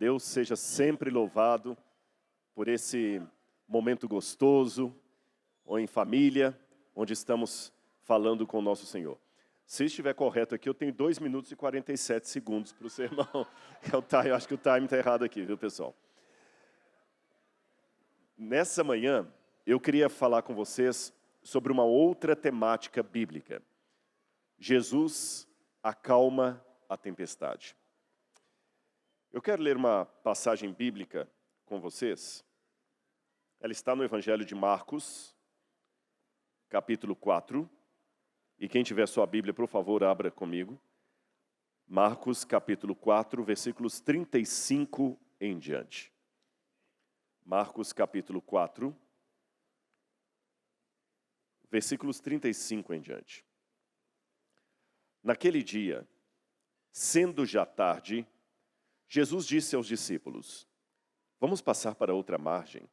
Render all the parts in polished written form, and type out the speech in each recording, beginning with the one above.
Deus seja sempre louvado por esse momento gostoso, ou em família, onde estamos falando com o nosso Senhor. Se estiver correto aqui, eu tenho 2 minutos e 47 segundos para o sermão. Eu acho que o time está errado aqui, viu, pessoal? Nessa manhã, eu queria falar com vocês sobre uma outra temática bíblica. Jesus acalma a tempestade. Eu quero ler uma passagem bíblica com vocês. Ela está no Evangelho de Marcos, capítulo 4. E quem tiver sua Bíblia, por favor, abra comigo. Marcos, capítulo 4, versículos 35 em diante. Marcos, capítulo 4, versículos 35 em diante. Naquele dia, sendo já tarde, Jesus disse aos discípulos: vamos passar para outra margem.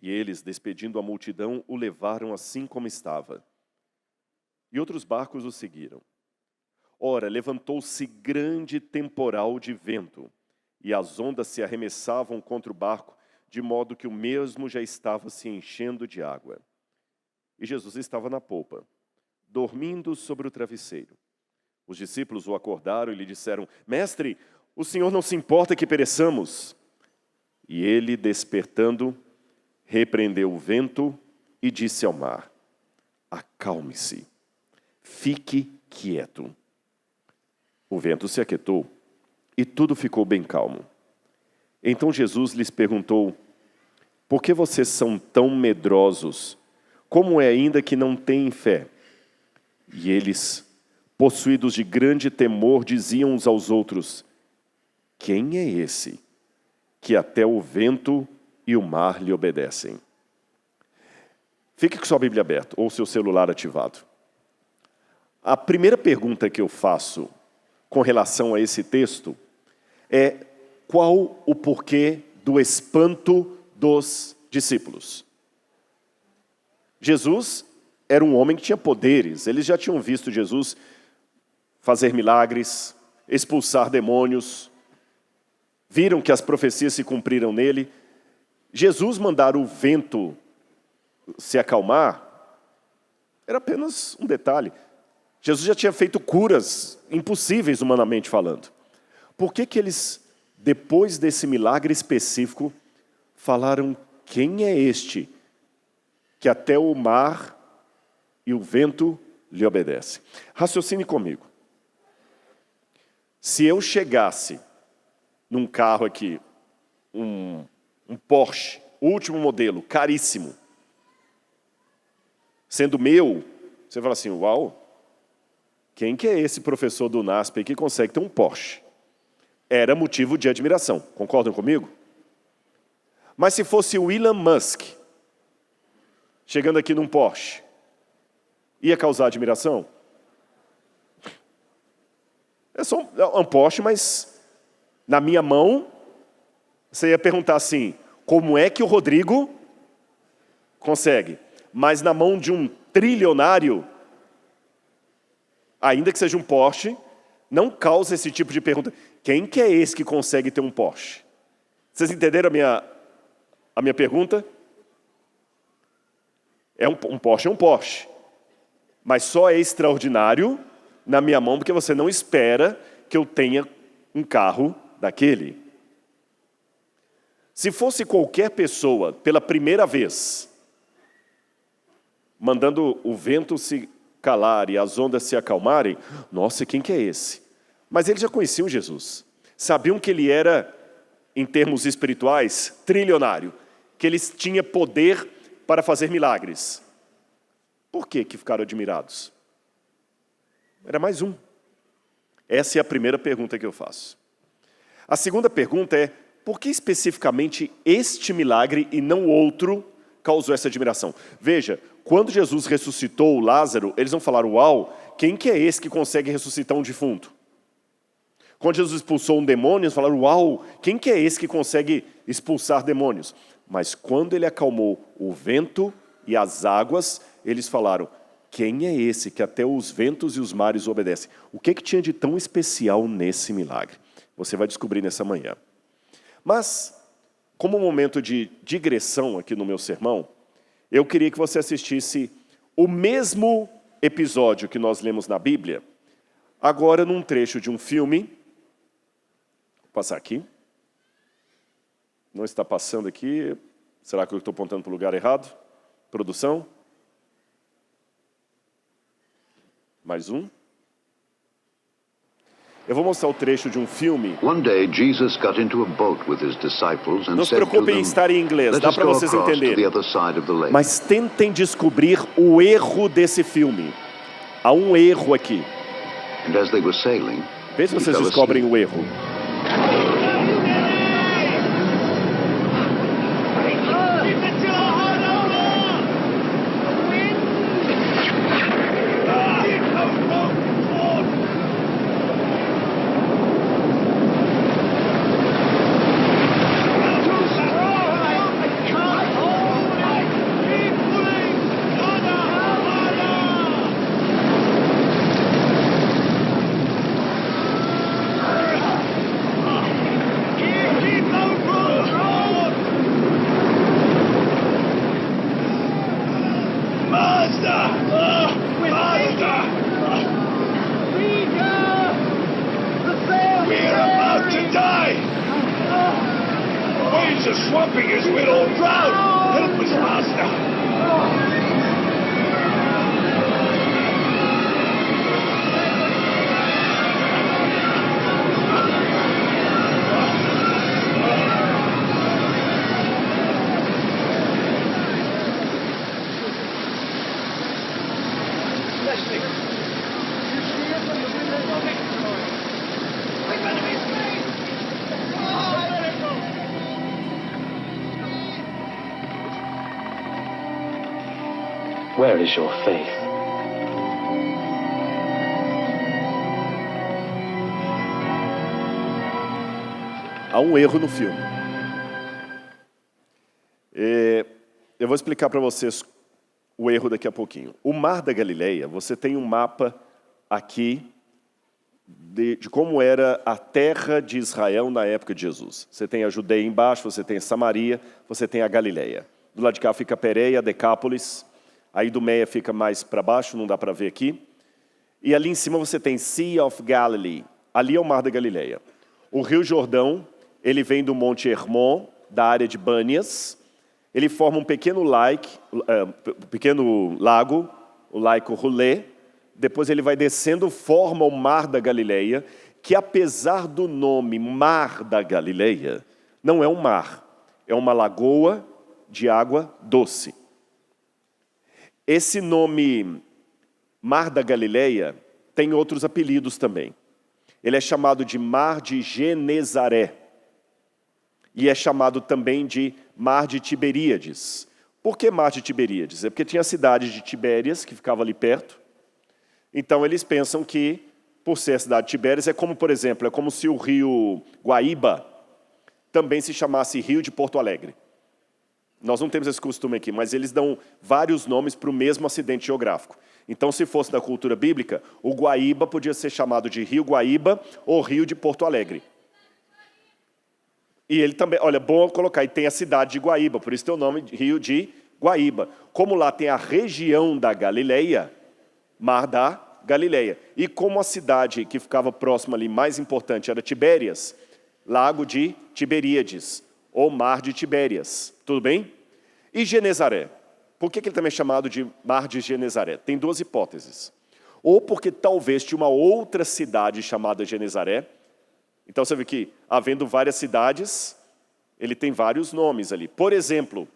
E eles, despedindo a multidão, o levaram assim como estava. E outros barcos o seguiram. Ora, levantou-se grande temporal de vento, e as ondas se arremessavam contra o barco, de modo que o mesmo já estava se enchendo de água. E Jesus estava na popa, dormindo sobre o travesseiro. Os discípulos o acordaram e lhe disseram: Mestre, o Senhor não se importa que pereçamos? E ele, despertando, repreendeu o vento e disse ao mar: acalme-se, fique quieto. O vento se aquietou e tudo ficou bem calmo. Então Jesus lhes perguntou: por que vocês são tão medrosos? Como é ainda que não têm fé? E eles, possuídos de grande temor, diziam uns aos outros: quem é esse que até o vento e o mar lhe obedecem? Fique com sua Bíblia aberta ou seu celular ativado. A primeira pergunta que eu faço com relação a esse texto é: qual o porquê do espanto dos discípulos? Jesus era um homem que tinha poderes. Eles já tinham visto Jesus fazer milagres, expulsar demônios. Viram que as profecias se cumpriram nele. Jesus mandar o vento se acalmar era apenas um detalhe. Jesus já tinha feito curas impossíveis humanamente falando. Por que eles, depois desse milagre específico, falaram: quem é este que até o mar e o vento lhe obedecem? Raciocine comigo. Se eu chegasse num carro aqui, um Porsche, último modelo, caríssimo, sendo meu, você fala assim: uau, quem que é esse professor do NASP que consegue ter um Porsche? Era motivo de admiração, concordam comigo? Mas se fosse o Elon Musk, chegando aqui num Porsche, ia causar admiração? É só um Porsche, mas na minha mão, você ia perguntar assim: como é que o Rodrigo consegue? Mas na mão de um trilionário, ainda que seja um Porsche, não causa esse tipo de pergunta. Quem que é esse que consegue ter um Porsche? Vocês entenderam a minha pergunta? Um Porsche é um Porsche. Mas só é extraordinário na minha mão porque você não espera que eu tenha um carro daquele. Se fosse qualquer pessoa, pela primeira vez, mandando o vento se calar e as ondas se acalmarem, nossa, quem que é esse? Mas eles já conheciam Jesus. Sabiam que ele era, em termos espirituais, trilionário. Que ele tinha poder para fazer milagres. Por que ficaram admirados? Era mais um. Essa é a primeira pergunta que eu faço. A segunda pergunta é: por que especificamente este milagre e não outro causou essa admiração? Veja, quando Jesus ressuscitou Lázaro, eles não falaram: uau, quem que é esse que consegue ressuscitar um defunto? Quando Jesus expulsou um demônio, eles falaram: uau, quem que é esse que consegue expulsar demônios? Mas quando ele acalmou o vento e as águas, eles falaram: quem é esse que até os ventos e os mares obedecem? O que tinha de tão especial nesse milagre? Você vai descobrir nessa manhã. Mas, como um momento de digressão aqui no meu sermão, eu queria que você assistisse o mesmo episódio que nós lemos na Bíblia, agora num trecho de um filme. Vou passar aqui. Não está passando aqui. Será que eu estou apontando para o lugar errado? Produção. Mais um. Eu vou mostrar o trecho de um filme. One day Jesus got into a boat with his disciples and Não se said to preocupem em them, estar em inglês, "Let dá us para go vocês across to the entenderem. other side of the lake." Mas tentem descobrir o erro desse filme. Há um erro aqui. And as they were sailing, Vê se he vocês fell descobrem asleep. o erro. Waves are swamping us, we'll all drown! Help us, Master! Where is your faith? Há um erro no filme. Eu vou explicar para vocês o erro daqui a pouquinho. O Mar da Galileia, você tem um mapa aqui de como era a terra de Israel na época de Jesus. Você tem a Judeia embaixo, você tem a Samaria, você tem a Galileia. Do lado de cá fica Pérea, Decápolis. A Idumeia fica mais para baixo, não dá para ver aqui. E ali em cima você tem Sea of Galilee. Ali é o Mar da Galileia. O Rio Jordão, ele vem do Monte Hermon, da área de Bânias. Ele forma um pequeno lago, o Laico Roulé. Depois ele vai descendo, forma o Mar da Galileia, que apesar do nome Mar da Galileia, não é um mar. É uma lagoa de água doce. Esse nome Mar da Galileia tem outros apelidos também. Ele é chamado de Mar de Genezaré. E é chamado também de Mar de Tiberíades. Por que Mar de Tiberíades? É porque tinha a cidade de Tibérias, que ficava ali perto. Então eles pensam que, por ser a cidade de Tibérias, é como, por exemplo, é como se o rio Guaíba também se chamasse Rio de Porto Alegre. Nós não temos esse costume aqui, mas eles dão vários nomes para o mesmo acidente geográfico. Então, se fosse da cultura bíblica, o Guaíba podia ser chamado de Rio Guaíba ou Rio de Porto Alegre. E ele também, olha, bom colocar, e tem a cidade de Guaíba, por isso tem o nome de Rio de Guaíba. Como lá tem a região da Galileia, Mar da Galileia. E como a cidade que ficava próxima ali, mais importante, era Tibérias, Lago de Tiberíades, ou Mar de Tibérias. Tudo bem? E Genezaré? Por que ele também é chamado de Mar de Genezaré? Tem duas hipóteses. Ou porque talvez tinha uma outra cidade chamada Genezaré. Então você vê que, havendo várias cidades, ele tem vários nomes ali. Por exemplo,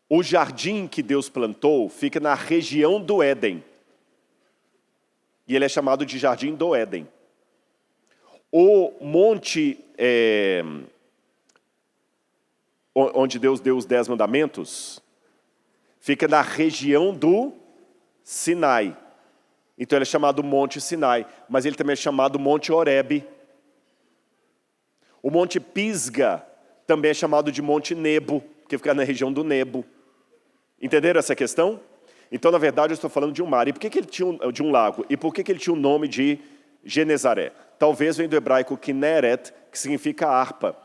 o jardim que Deus plantou fica na região do Éden. E ele é chamado de Jardim do Éden. O monte onde Deus deu os 10 mandamentos, fica na região do Sinai. Então ele é chamado Monte Sinai, mas ele também é chamado Monte Horebe. O Monte Pisga também é chamado de Monte Nebo, porque fica na região do Nebo. Entenderam essa questão? Então, na verdade, eu estou falando de um mar. E por que ele tinha de um lago? E por que ele tinha o nome de Genezaré? Talvez venha do hebraico Kinneret, que significa harpa.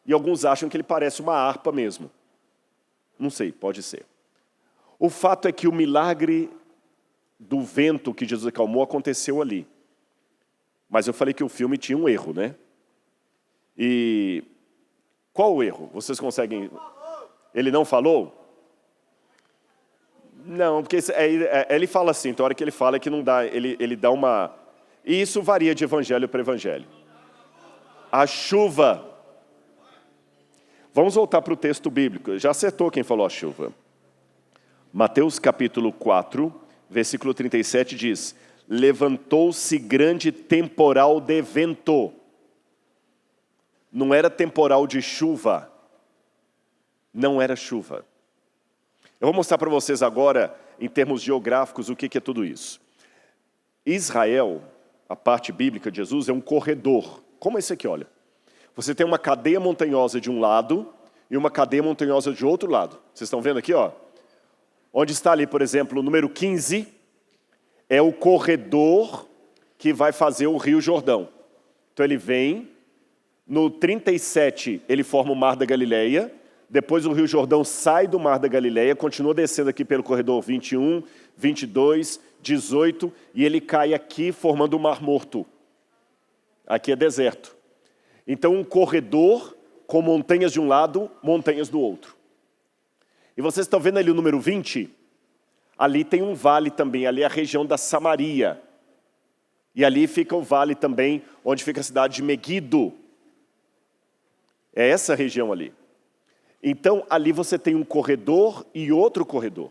E alguns acham que ele parece uma harpa mesmo. Não sei, pode ser. O fato é que o milagre do vento que Jesus acalmou aconteceu ali. Mas eu falei que o filme tinha um erro, né? E qual o erro? Vocês conseguem... Ele não falou? Não, porque ele fala assim, então a hora que ele fala é que não dá, ele dá uma... E isso varia de evangelho para evangelho. A chuva. Vamos voltar para o texto bíblico. Já acertou quem falou a chuva. Mateus capítulo 4, versículo 37 diz: levantou-se grande temporal de vento. Não era temporal de chuva. Não era chuva. Eu vou mostrar para vocês agora, em termos geográficos, o que é tudo isso. Israel, a parte bíblica de Jesus, é um corredor. Como esse aqui, olha. Você tem uma cadeia montanhosa de um lado e uma cadeia montanhosa de outro lado. Vocês estão vendo aqui, ó? Onde está ali, por exemplo, o número 15, é o corredor que vai fazer o Rio Jordão. Então ele vem, no 37 ele forma o Mar da Galileia, depois o Rio Jordão sai do Mar da Galileia, continua descendo aqui pelo corredor 21, 22, 18, e ele cai aqui formando o Mar Morto. Aqui é deserto. Então um corredor com montanhas de um lado, montanhas do outro. E vocês estão vendo ali o número 20? Ali tem um vale também, ali é a região da Samaria. E ali fica o vale também, onde fica a cidade de Meguido. É essa região ali. Então, ali você tem um corredor e outro corredor.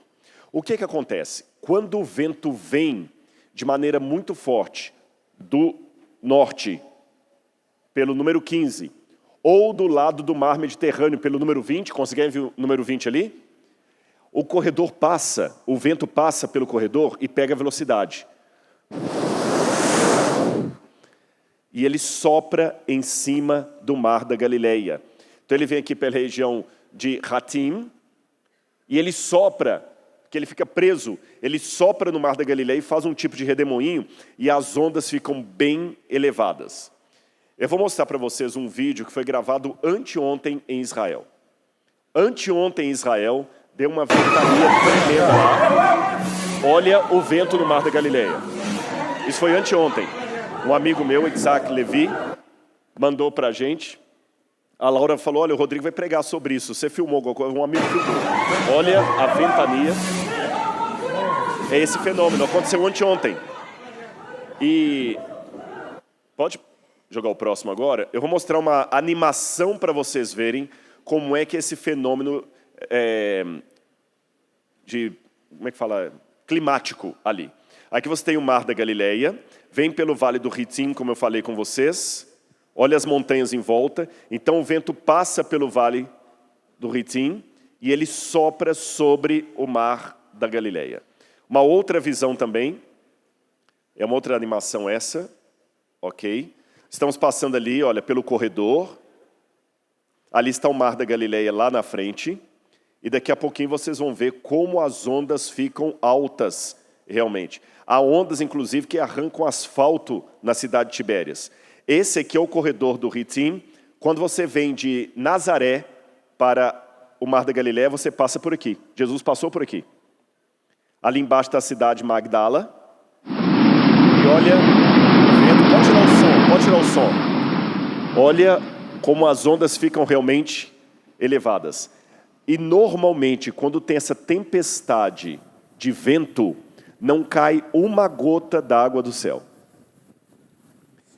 O que acontece? Quando o vento vem de maneira muito forte do norte, pelo número 15, ou do lado do mar Mediterrâneo, pelo número 20, conseguem ver o número 20 ali? O corredor passa, o vento passa pelo corredor e pega velocidade. E ele sopra em cima do mar da Galileia. Então ele vem aqui pela região de Hatim, e ele sopra, que ele fica preso, ele sopra no mar da Galileia e faz um tipo de redemoinho, e as ondas ficam bem elevadas. Eu vou mostrar para vocês um vídeo que foi gravado anteontem em Israel. Anteontem em Israel, deu uma ventania tremenda lá. Olha o vento no mar da Galileia. Isso foi anteontem. Um amigo meu, Isaac Levi, mandou para a gente. A Laura falou, olha, o Rodrigo vai pregar sobre isso. Você filmou alguma coisa? Um amigo filmou. Olha a ventania. É esse fenômeno, aconteceu anteontem. E pode jogar o próximo agora? Eu vou mostrar uma animação para vocês verem como é que esse fenômeno como é que fala? Climático ali. Aqui você tem o Mar da Galileia, vem pelo Vale do Ritim, como eu falei com vocês. Olha as montanhas em volta. Então o vento passa pelo Vale do Ritim e ele sopra sobre o Mar da Galileia. Uma outra visão também, é uma outra animação essa, ok? Estamos passando ali, olha, pelo corredor. Ali está o Mar da Galileia lá na frente. E daqui a pouquinho vocês vão ver como as ondas ficam altas, realmente. Há ondas, inclusive, que arrancam asfalto na cidade de Tibérias. Esse aqui é o corredor do Ritim. Quando você vem de Nazaré para o Mar da Galileia, você passa por aqui. Jesus passou por aqui. Ali embaixo está a cidade de Magdala. E olha o vento. Pode tirar o som. Olha como as ondas ficam realmente elevadas. E normalmente, quando tem essa tempestade de vento, não cai uma gota d'água do céu.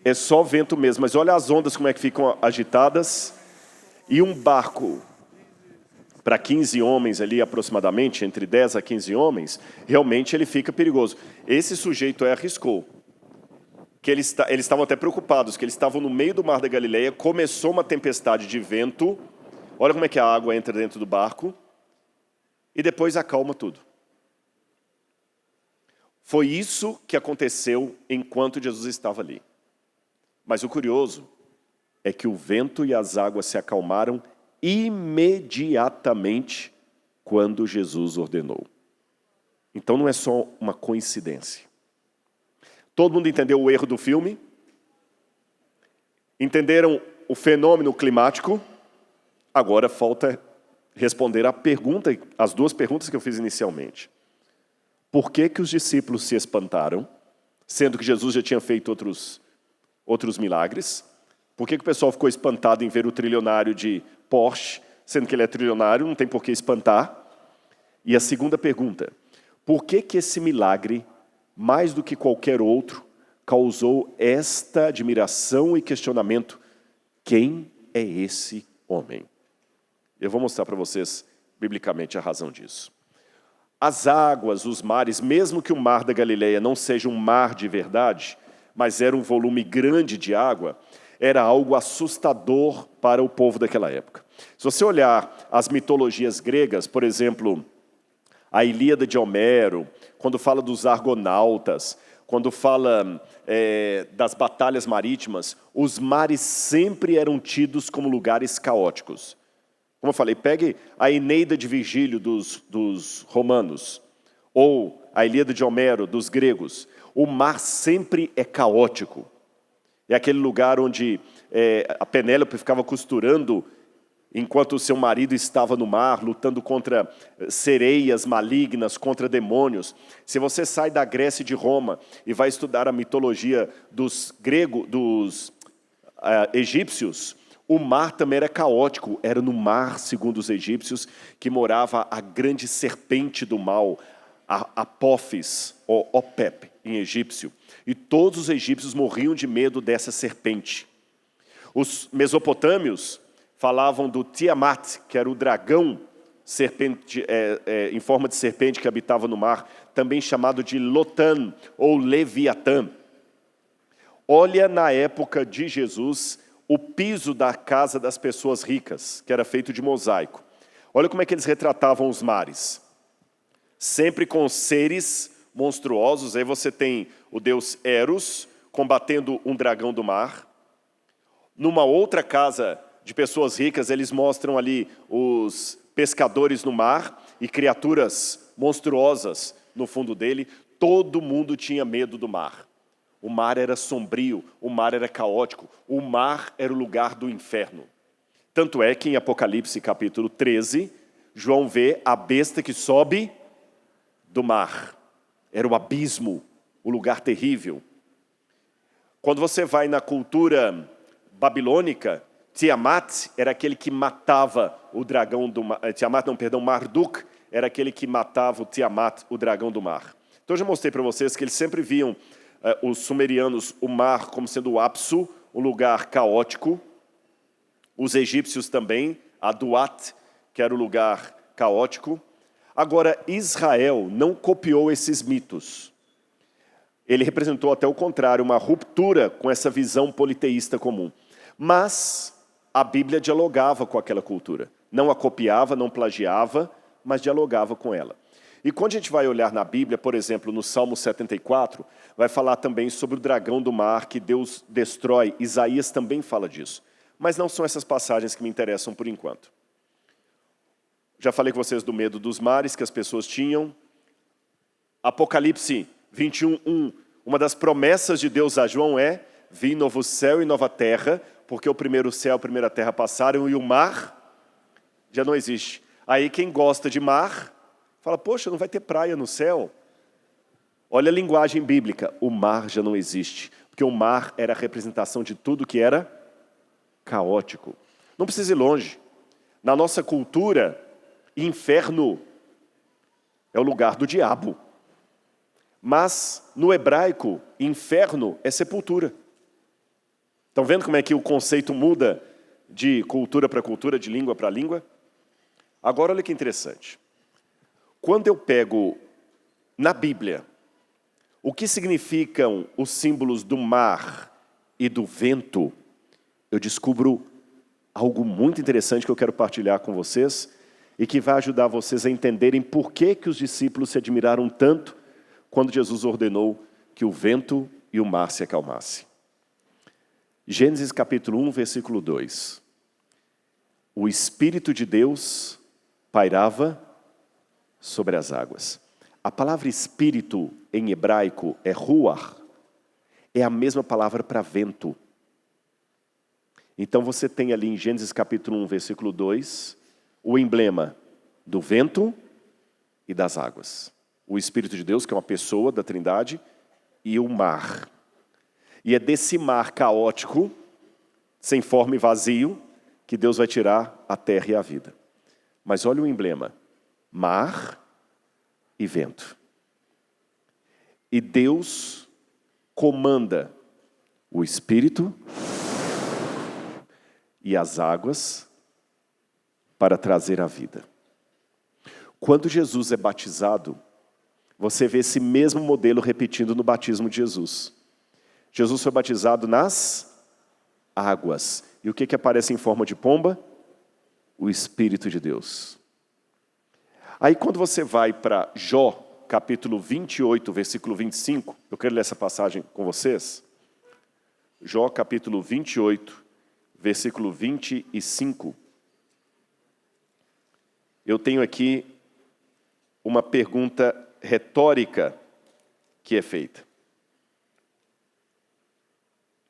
É só vento mesmo. Mas olha as ondas como é que ficam agitadas. E um barco para 15 homens ali aproximadamente, entre 10 a 15 homens, realmente ele fica perigoso. Esse sujeito arriscou. Que eles estavam até preocupados, que eles estavam no meio do Mar da Galileia, começou uma tempestade de vento. Olha como é que a água entra dentro do barco. E depois acalma tudo. Foi isso que aconteceu enquanto Jesus estava ali. Mas o curioso é que o vento e as águas se acalmaram imediatamente quando Jesus ordenou. Então não é só uma coincidência. Todo mundo entendeu o erro do filme? Entenderam o fenômeno climático. Agora falta responder as duas perguntas que eu fiz inicialmente. Por que que os discípulos se espantaram, sendo que Jesus já tinha feito outros milagres? Por que que o pessoal ficou espantado em ver o trilionário de Porsche, sendo que ele é trilionário, não tem por que espantar? E a segunda pergunta, por que que esse milagre, mais do que qualquer outro, causou esta admiração e questionamento? Quem é esse homem? Eu vou mostrar para vocês, biblicamente, a razão disso. As águas, os mares, mesmo que o mar da Galileia não seja um mar de verdade, mas era um volume grande de água, era algo assustador para o povo daquela época. Se você olhar as mitologias gregas, por exemplo, a Ilíada de Homero, quando fala dos argonautas, quando fala das batalhas marítimas, os mares sempre eram tidos como lugares caóticos. Como eu falei, pegue a Eneida de Virgílio dos romanos, ou a Ilíada de Homero dos gregos. O mar sempre é caótico. É aquele lugar onde a Penélope ficava costurando enquanto o seu marido estava no mar, lutando contra sereias malignas, contra demônios. Se você sai da Grécia e de Roma e vai estudar a mitologia dos egípcios, o mar também era caótico. Era no mar, segundo os egípcios, que morava a grande serpente do mal, a Apófis, ou Opep, em egípcio. E todos os egípcios morriam de medo dessa serpente. Os mesopotâmios falavam do Tiamat, que era o dragão em forma de serpente que habitava no mar, também chamado de Lotan, ou Leviatã. Olha na época de Jesus, o piso da casa das pessoas ricas, que era feito de mosaico. Olha como é que eles retratavam os mares. Sempre com seres monstruosos. Aí você tem o deus Eros combatendo um dragão do mar. Numa outra casa de pessoas ricas, eles mostram ali os pescadores no mar e criaturas monstruosas no fundo dele. Todo mundo tinha medo do mar. O mar era sombrio, o mar era caótico, o mar era o lugar do inferno. Tanto é que em Apocalipse capítulo 13, João vê a besta que sobe do mar. Era o abismo, o lugar terrível. Quando você vai na cultura babilônica, Tiamat era aquele que matava o dragão do mar. Marduk era aquele que matava o Tiamat, o dragão do mar. Então eu já mostrei para vocês que eles sempre viam os sumerianos, o mar como sendo o Apsu, um lugar caótico. Os egípcios também, a Duat, que era o lugar caótico. Agora, Israel não copiou esses mitos. Ele representou até o contrário, uma ruptura com essa visão politeísta comum. Mas a Bíblia dialogava com aquela cultura. Não a copiava, não plagiava, mas dialogava com ela. E quando a gente vai olhar na Bíblia, por exemplo, no Salmo 74, vai falar também sobre o dragão do mar que Deus destrói. Isaías também fala disso. Mas não são essas passagens que me interessam por enquanto. Já falei com vocês do medo dos mares que as pessoas tinham. Apocalipse 21:1, uma das promessas de Deus a João é: vi novo céu e nova terra, porque o primeiro céu e a primeira terra passaram e o mar já não existe. Aí quem gosta de mar fala, poxa, não vai ter praia no céu. Olha a linguagem bíblica, o mar já não existe, porque o mar era a representação de tudo que era caótico. Não precisa ir longe. Na nossa cultura, inferno é o lugar do diabo. Mas, no hebraico, inferno é sepultura. Estão vendo como é que o conceito muda de cultura para cultura, de língua para língua? Agora, olha que interessante. Quando eu pego na Bíblia o que significam os símbolos do mar e do vento, eu descubro algo muito interessante que eu quero partilhar com vocês e que vai ajudar vocês a entenderem por que que os discípulos se admiraram tanto quando Jesus ordenou que o vento e o mar se acalmassem. Gênesis capítulo 1, versículo 2. O Espírito de Deus pairava sobre as águas. A palavra espírito em hebraico é ruach. É a mesma palavra para vento. Então você tem ali em Gênesis capítulo 1, versículo 2, o emblema do vento e das águas. O Espírito de Deus, que é uma pessoa da Trindade, e o mar. E é desse mar caótico, sem forma e vazio, que Deus vai tirar a terra e a vida. Mas olha o emblema, mar e vento. E Deus comanda o Espírito e as águas para trazer a vida. Quando Jesus é batizado, você vê esse mesmo modelo repetindo no batismo de Jesus. Jesus foi batizado nas águas. E o que aparece em forma de pomba? O Espírito de Deus. Aí quando você vai para Jó, capítulo 28, versículo 25, eu quero ler essa passagem com vocês. Jó, capítulo 28, versículo 25. Eu tenho aqui uma pergunta retórica que é feita.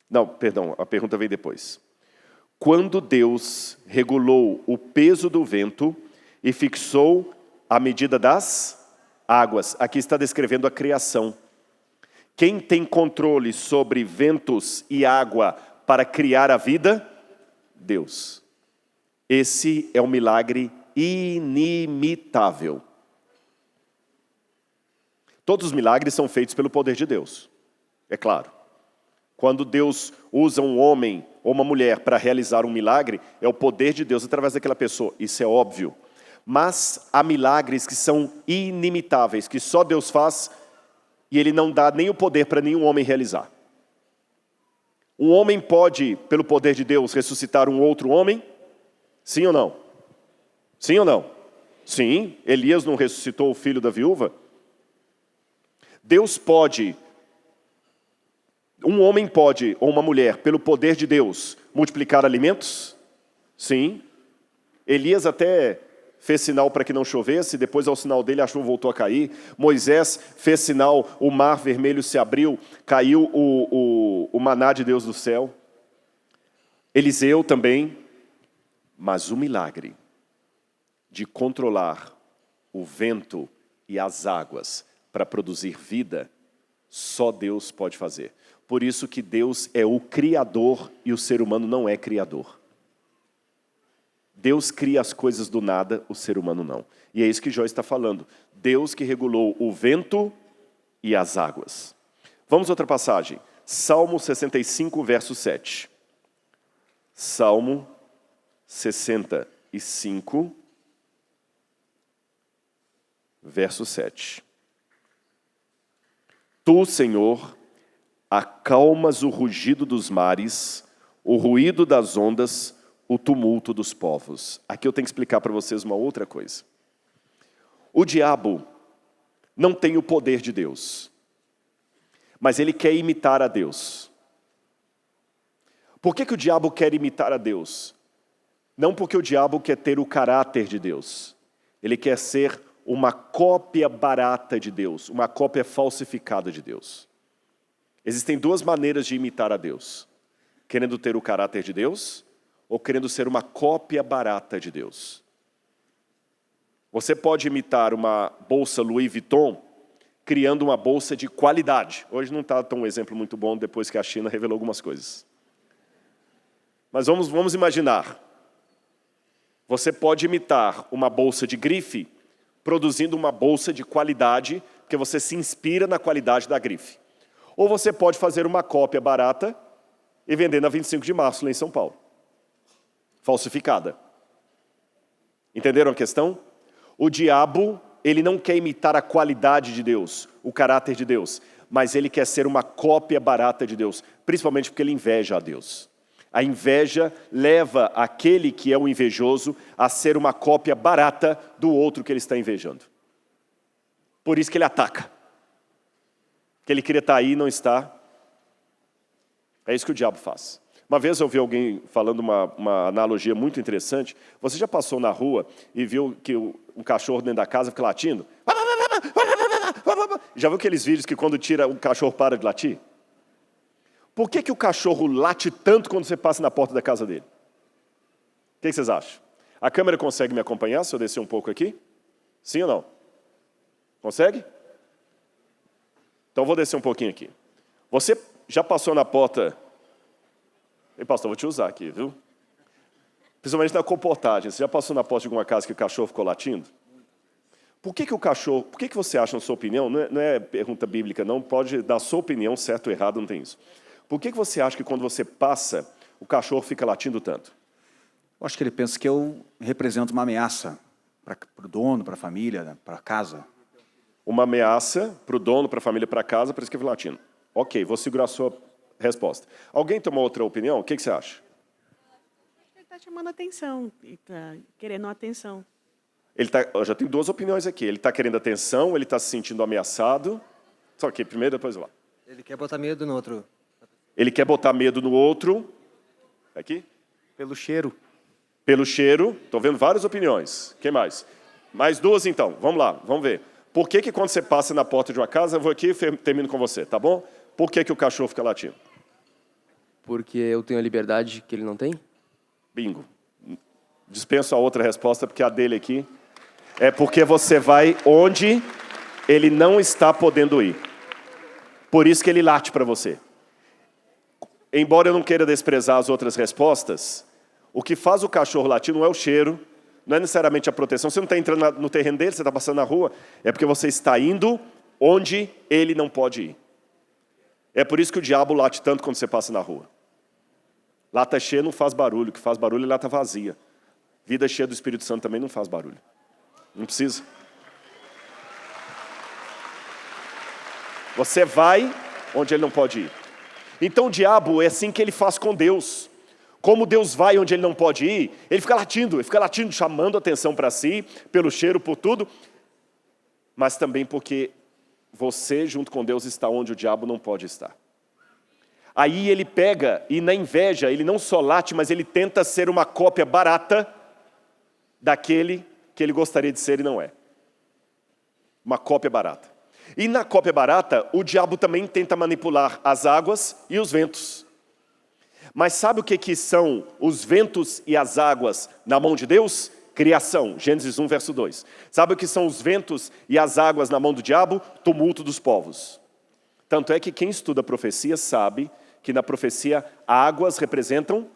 Não, perdão, a pergunta vem depois. Quando Deus regulou o peso do vento e fixou a medida das águas, aqui está descrevendo a criação. Quem tem controle sobre ventos e água para criar a vida? Deus. Esse é um milagre inimitável. Todos os milagres são feitos pelo poder de Deus, é claro. Quando Deus usa um homem ou uma mulher para realizar um milagre, é o poder de Deus através daquela pessoa, isso é óbvio. Mas há milagres que são inimitáveis, que só Deus faz e Ele não dá nem o poder para nenhum homem realizar. Um homem pode, pelo poder de Deus, ressuscitar um outro homem? Sim ou não? Sim ou não? Sim, Elias não ressuscitou o filho da viúva? Deus pode, um homem pode, ou uma mulher, pelo poder de Deus, multiplicar alimentos? Sim. Elias até fez sinal para que não chovesse, depois ao sinal dele a chuva voltou a cair. Moisés fez sinal, o mar vermelho se abriu, caiu o maná de Deus do céu. Eliseu também. Mas o milagre de controlar o vento e as águas para produzir vida, só Deus pode fazer. Por isso que Deus é o Criador e o ser humano não é criador. Deus cria as coisas do nada, o ser humano não. E é isso que Jó está falando. Deus que regulou o vento e as águas. Vamos a outra passagem. Salmo 65, verso 7. Salmo 65, verso 7. Tu, Senhor, acalmas o rugido dos mares, o ruído das ondas, o tumulto dos povos. Aqui eu tenho que explicar para vocês uma outra coisa. O diabo não tem o poder de Deus, mas ele quer imitar a Deus. Por que o diabo quer imitar a Deus? Não porque o diabo quer ter o caráter de Deus. Ele quer ser uma cópia barata de Deus, uma cópia falsificada de Deus. Existem duas maneiras de imitar a Deus. Querendo ter o caráter de Deus, ou querendo ser uma cópia barata de Deus. Você pode imitar uma bolsa Louis Vuitton, criando uma bolsa de qualidade. Hoje não está tão um exemplo muito bom, depois que a China revelou algumas coisas. Mas vamos imaginar. Você pode imitar uma bolsa de grife, produzindo uma bolsa de qualidade, porque você se inspira na qualidade da grife. Ou você pode fazer uma cópia barata e vender na 25 de março, lá em São Paulo. Falsificada. Entenderam a questão? O diabo, ele não quer imitar a qualidade de Deus, o caráter de Deus, mas ele quer ser uma cópia barata de Deus, principalmente porque ele inveja a Deus. A inveja leva aquele que é o invejoso a ser uma cópia barata do outro que ele está invejando. Por isso que ele ataca. Que ele queria estar aí e não está. É isso que o diabo faz. Uma vez eu ouvi alguém falando uma analogia muito interessante. Você já passou na rua e viu que um cachorro dentro da casa fica latindo? Já viu aqueles vídeos que quando tira o cachorro para de latir? Por que o cachorro late tanto quando você passa na porta da casa dele? O que vocês acham? A câmera consegue me acompanhar se eu descer um pouco aqui? Sim ou não? Consegue? Então vou descer um pouquinho aqui. Você já passou na porta... Ei, pastor, vou te usar aqui, viu? Principalmente na comportagem. Você já passou na porta de alguma casa que o cachorro ficou latindo? Por que o cachorro... Por que você acha, na sua opinião, não é pergunta bíblica, não, pode dar a sua opinião, certo ou errado, não tem isso. Por que você acha que quando você passa, o cachorro fica latindo tanto? Eu acho que ele pensa que eu represento uma ameaça para o dono, para a família, né, para a casa. Uma ameaça para o dono, para a família, para a casa, por isso que fica latindo. Ok, vou segurar a sua resposta. Alguém tem uma outra opinião? O que você acha? Ele está chamando atenção, está querendo atenção. Eu já tenho duas opiniões aqui. Ele está querendo atenção, ele está se sentindo ameaçado. Só que primeiro, depois lá. Ele quer botar medo no outro. Ele quer botar medo no outro. Aqui? Pelo cheiro. Pelo cheiro. Estou vendo várias opiniões. Quem mais? Mais duas, então. Vamos lá, vamos ver. Por que quando você passa na porta de uma casa, eu vou aqui e termino com você, tá bom? Por que o cachorro fica latindo? Porque eu tenho a liberdade que ele não tem? Bingo. Dispenso a outra resposta, porque a dele aqui é porque você vai onde ele não está podendo ir. Por isso que ele late para você. Embora eu não queira desprezar as outras respostas, o que faz o cachorro latir não é o cheiro, não é necessariamente a proteção. Você não está entrando no terreno dele, você está passando na rua, é porque você está indo onde ele não pode ir. É por isso que o diabo late tanto quando você passa na rua. Lata cheia não faz barulho, o que faz barulho é lata vazia. Vida cheia do Espírito Santo também não faz barulho. Não precisa. Você vai onde ele não pode ir. Então o diabo é assim que ele faz com Deus. Como Deus vai onde ele não pode ir, ele fica latindo, chamando a atenção para si, pelo cheiro, por tudo, mas também porque você, junto com Deus, está onde o diabo não pode estar. Aí ele pega, e na inveja, ele não só late, mas ele tenta ser uma cópia barata daquele que ele gostaria de ser e não é. Uma cópia barata. E na cópia barata, o diabo também tenta manipular as águas e os ventos. Mas sabe o que são os ventos e as águas na mão de Deus? Criação, Gênesis 1, verso 2. Sabe o que são os ventos e as águas na mão do diabo? Tumulto dos povos. Tanto é que quem estuda profecia sabe que na profecia águas representam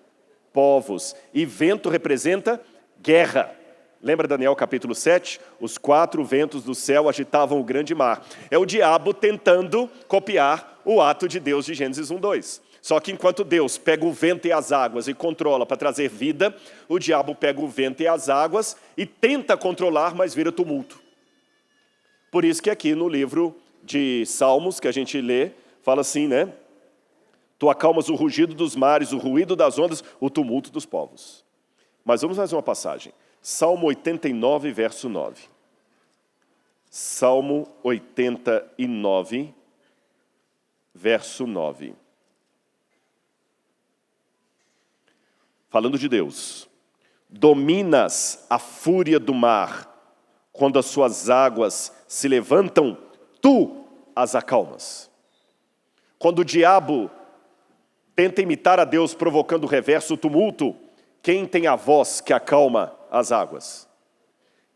povos e vento representa guerra. Lembra Daniel capítulo 7? Os 4 ventos do céu agitavam o grande mar. É o diabo tentando copiar o ato de Deus de Gênesis 1, 2. Só que enquanto Deus pega o vento e as águas e controla para trazer vida, o diabo pega o vento e as águas e tenta controlar, mas vira tumulto. Por isso que aqui no livro de Salmos, que a gente lê, fala assim, né? Tu acalmas o rugido dos mares, o ruído das ondas, o tumulto dos povos. Mas vamos mais uma passagem. Salmo 89, verso 9. Salmo 89, verso 9. Falando de Deus. Dominas a fúria do mar, quando as suas águas se levantam, tu as acalmas. Quando o diabo tenta imitar a Deus, provocando o reverso, o tumulto, quem tem a voz que acalma as águas?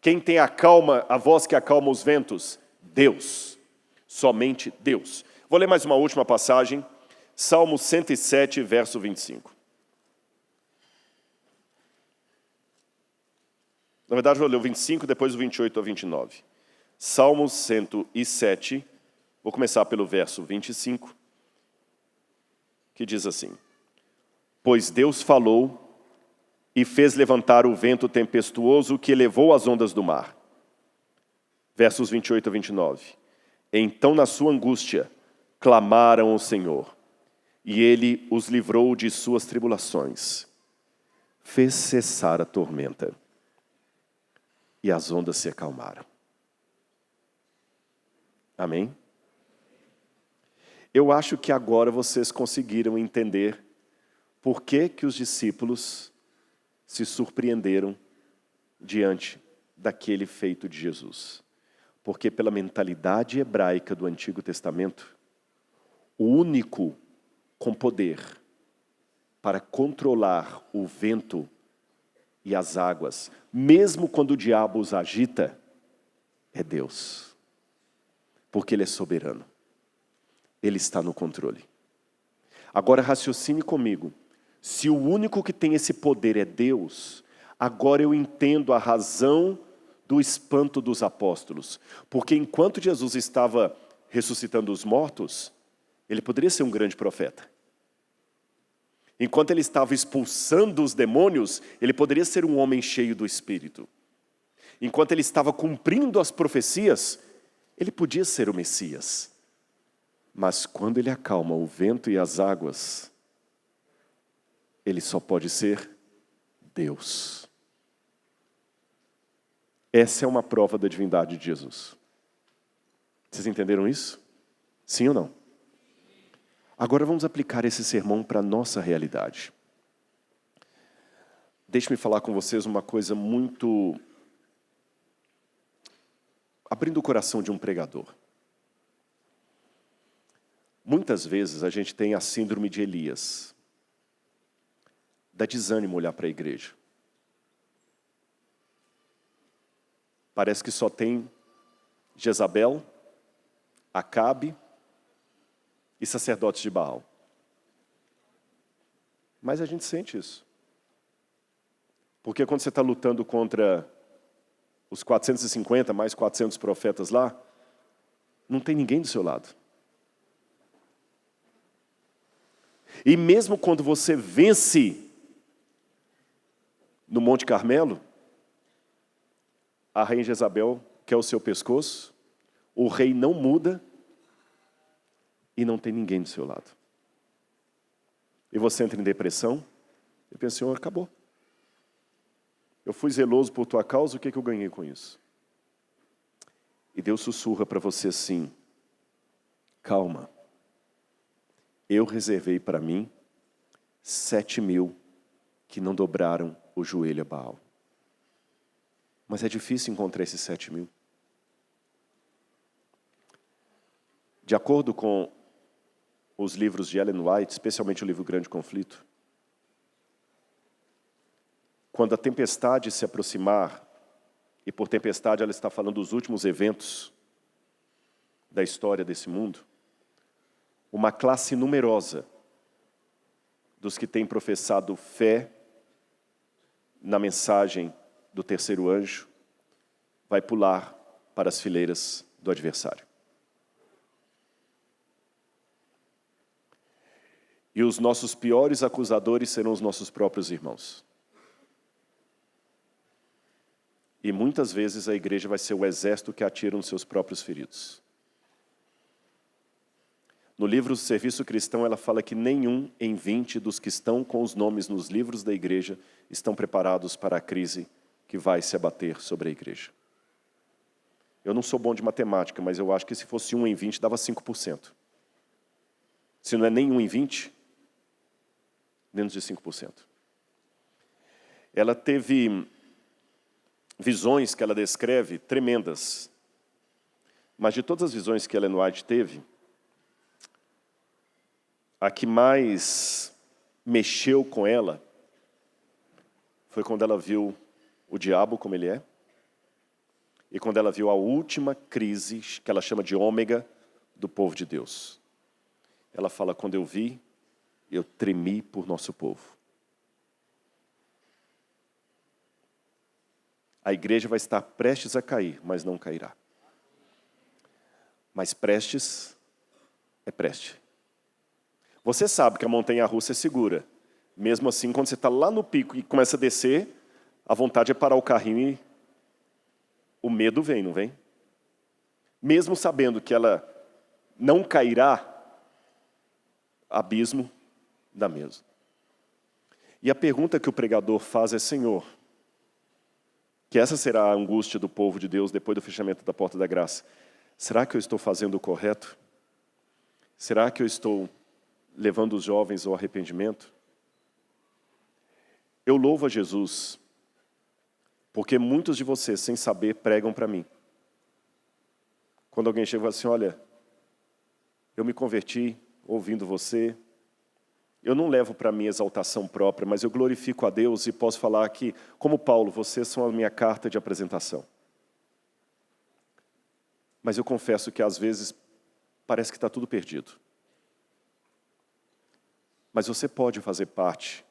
Quem tem a voz que acalma os ventos? Deus. Somente Deus. Vou ler mais uma última passagem. Salmo 107, verso 25. Na verdade, vou ler o 25, depois o 28 a 29. Salmo 107, vou começar pelo verso 25, que diz assim: Pois Deus falou e fez levantar o vento tempestuoso que elevou as ondas do mar. Versos 28 a 29. Então, na sua angústia, clamaram ao Senhor, e Ele os livrou de suas tribulações. Fez cessar a tormenta, e as ondas se acalmaram. Amém? Eu acho que agora vocês conseguiram entender por que os discípulos se surpreenderam diante daquele feito de Jesus. Porque pela mentalidade hebraica do Antigo Testamento, o único com poder para controlar o vento e as águas, mesmo quando o diabo os agita, é Deus. Porque Ele é soberano. Ele está no controle. Agora raciocine comigo. Se o único que tem esse poder é Deus, agora eu entendo a razão do espanto dos apóstolos. Porque enquanto Jesus estava ressuscitando os mortos, ele poderia ser um grande profeta. Enquanto ele estava expulsando os demônios, ele poderia ser um homem cheio do Espírito. Enquanto ele estava cumprindo as profecias, ele podia ser o Messias. Mas quando ele acalma o vento e as águas, ele só pode ser Deus. Essa é uma prova da divindade de Jesus. Vocês entenderam isso? Sim ou não? Agora vamos aplicar esse sermão para a nossa realidade. Deixe-me falar com vocês uma coisa muito... abrindo o coração de um pregador. Muitas vezes a gente tem a síndrome de Elias. Dá desânimo olhar para a igreja. Parece que só tem Jezabel, Acabe e sacerdotes de Baal. Mas a gente sente isso. Porque quando você está lutando contra os 450, mais 400 profetas lá, não tem ninguém do seu lado. E mesmo quando você vence no Monte Carmelo, a rainha Jezabel quer o seu pescoço, o rei não muda e não tem ninguém do seu lado. E você entra em depressão e pensa, Senhor, acabou. Eu fui zeloso por tua causa, o que eu ganhei com isso? E Deus sussurra para você assim, calma. Eu reservei para mim 7.000 que não dobraram o joelho a Baal. Mas é difícil encontrar esses 7.000. De acordo com os livros de Ellen White, especialmente o livro Grande Conflito, quando a tempestade se aproximar, e por tempestade ela está falando dos últimos eventos da história desse mundo, uma classe numerosa dos que têm professado fé na mensagem do terceiro anjo vai pular para as fileiras do adversário. E os nossos piores acusadores serão os nossos próprios irmãos. E muitas vezes a igreja vai ser o exército que atira nos seus próprios feridos. No livro Serviço Cristão, ela fala que nenhum em 20 dos que estão com os nomes nos livros da igreja estão preparados para a crise que vai se abater sobre a igreja. Eu não sou bom de matemática, mas eu acho que se fosse 1 em 20, dava 5%. Se não é nem 1 em 20, menos de 5%. Ela teve visões que ela descreve tremendas. Mas de todas as visões que Ellen White teve, a que mais mexeu com ela foi quando ela viu o diabo como ele é e quando ela viu a última crise, que ela chama de ômega, do povo de Deus. Ela fala, quando eu vi, eu tremi por nosso povo. A igreja vai estar prestes a cair, mas não cairá. Mas prestes é preste. Você sabe que a montanha-russa é segura. Mesmo assim, quando você está lá no pico e começa a descer, a vontade é parar o carrinho e o medo vem, não vem? Mesmo sabendo que ela não cairá, abismo dá mesmo. E a pergunta que o pregador faz é, Senhor, que essa será a angústia do povo de Deus depois do fechamento da porta da graça. Será que eu estou fazendo o correto? Será que eu estou levando os jovens ao arrependimento? Eu louvo a Jesus, porque muitos de vocês, sem saber, pregam para mim. Quando alguém chega e fala assim, olha, eu me converti ouvindo você, eu não levo para mim exaltação própria, mas eu glorifico a Deus e posso falar que, como Paulo, vocês são a minha carta de apresentação. Mas eu confesso que às vezes parece que está tudo perdido. Mas você pode fazer parte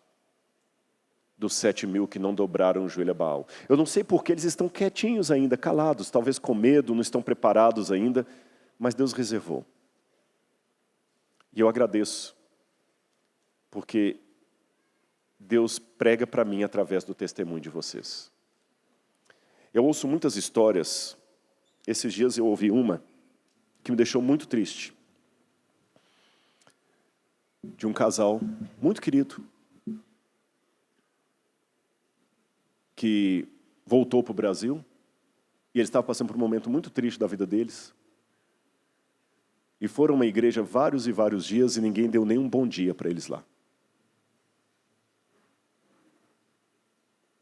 dos 7.000 que não dobraram o joelho a Baal. Eu não sei por que eles estão quietinhos ainda, calados, talvez com medo, não estão preparados ainda, mas Deus reservou. E eu agradeço, porque Deus prega para mim através do testemunho de vocês. Eu ouço muitas histórias. Esses dias eu ouvi uma que me deixou muito triste. De um casal muito querido, que voltou para o Brasil, e eles estavam passando por um momento muito triste da vida deles. E foram a uma igreja vários e vários dias e ninguém deu nem um bom dia para eles lá.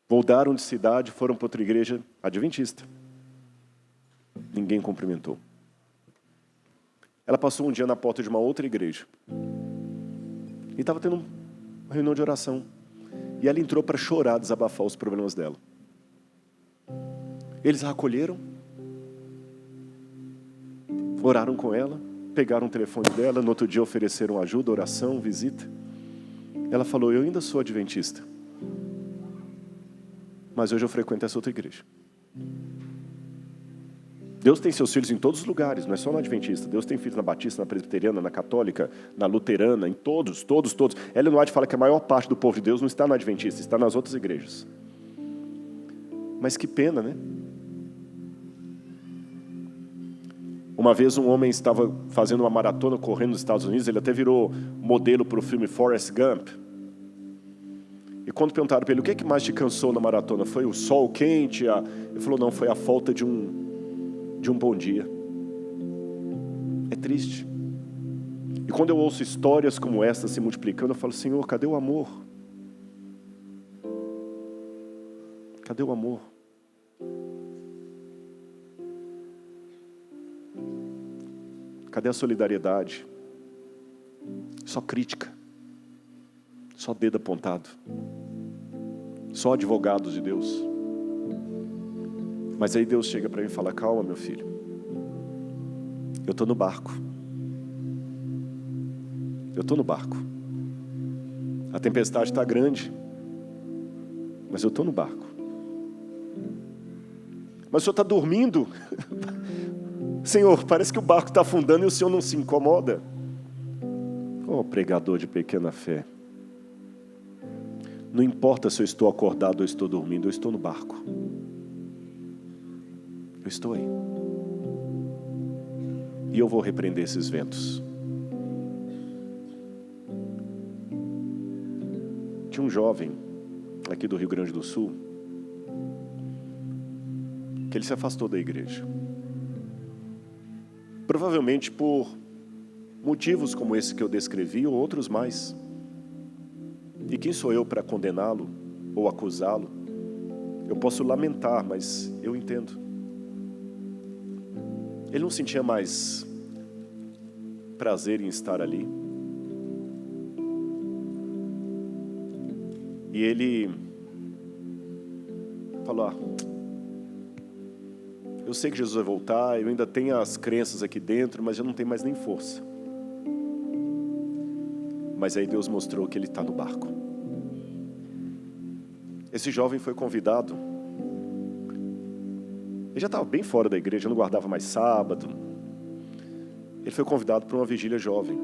Voltaram de cidade, foram para outra igreja adventista. Ninguém cumprimentou. Ela passou um dia na porta de uma outra igreja. E estava tendo uma reunião de oração. E ela entrou para chorar, desabafar os problemas dela. Eles a acolheram, oraram com ela, pegaram o telefone dela, no outro dia ofereceram ajuda, oração, visita. Ela falou, eu ainda sou adventista, mas hoje eu frequento essa outra igreja. Deus tem seus filhos em todos os lugares, não é só na adventista. Deus tem filhos na batista, na presbiteriana, na católica, na luterana, em todos. Ellen White fala que a maior parte do povo de Deus não está na adventista, está nas outras igrejas. Mas que pena, né? Uma vez um homem estava fazendo uma maratona correndo nos Estados Unidos, ele até virou modelo para o filme Forrest Gump. E quando perguntaram para ele, o que é que mais te cansou na maratona? Foi o sol quente? Ele falou, não, foi a falta de um bom dia. É triste. E quando eu ouço histórias como essa se multiplicando, eu falo, Senhor, cadê o amor? Cadê o amor? Cadê a solidariedade? Só crítica. Só dedo apontado. Só advogados de Deus. Mas aí Deus chega para mim e fala, calma, meu filho. Eu estou no barco. Eu estou no barco. A tempestade está grande. Mas eu estou no barco. Mas o senhor está dormindo? Senhor, parece que o barco está afundando e o senhor não se incomoda. Oh, pregador de pequena fé. Não importa se eu estou acordado ou estou dormindo, eu estou no barco. Eu estou aí. E eu vou repreender esses ventos. Tinha um jovem aqui do Rio Grande do Sul que ele se afastou da igreja. Provavelmente por motivos como esse que eu descrevi ou outros mais. E quem sou eu para condená-lo ou acusá-lo? Eu posso lamentar, mas eu entendo. Ele não sentia mais prazer em estar ali. E ele falou, eu sei que Jesus vai voltar, eu ainda tenho as crenças aqui dentro, mas eu não tenho mais nem força. Mas aí Deus mostrou que ele está no barco. Esse jovem foi convidado. Ele já estava bem fora da igreja, não guardava mais sábado. Ele foi convidado para uma vigília jovem.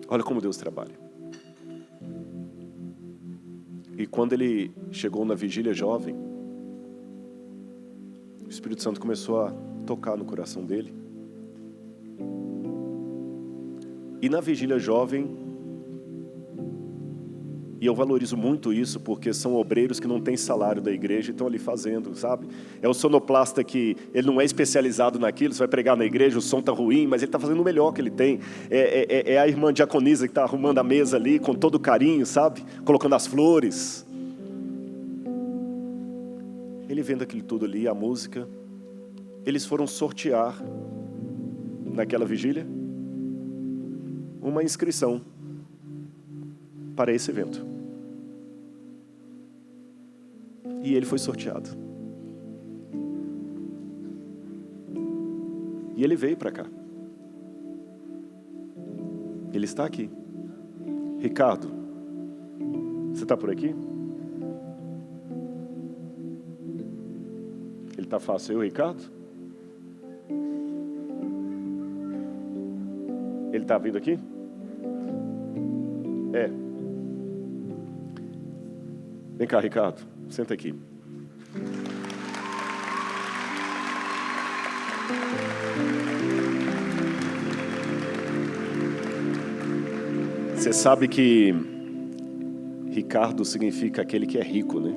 Olha como Deus trabalha. E quando ele chegou na vigília jovem, o Espírito Santo começou a tocar no coração dele. E na vigília jovem, e eu valorizo muito isso, porque são obreiros que não têm salário da igreja e estão ali fazendo, sabe? É o sonoplasta que ele não é especializado naquilo, você vai pregar na igreja, o som está ruim, mas ele está fazendo o melhor que ele tem. É a irmã diaconisa que está arrumando a mesa ali, com todo carinho, sabe? Colocando as flores. Ele vendo aquilo tudo ali, a música. Eles foram sortear, naquela vigília, uma inscrição para esse evento. E ele foi sorteado. E ele veio para cá. Ele está aqui. Ricardo, você está por aqui? Ele está fácil, eu, Ricardo? Ele está vindo aqui? É. Vem cá, Ricardo. Senta aqui. Você sabe que Ricardo significa aquele que é rico, né?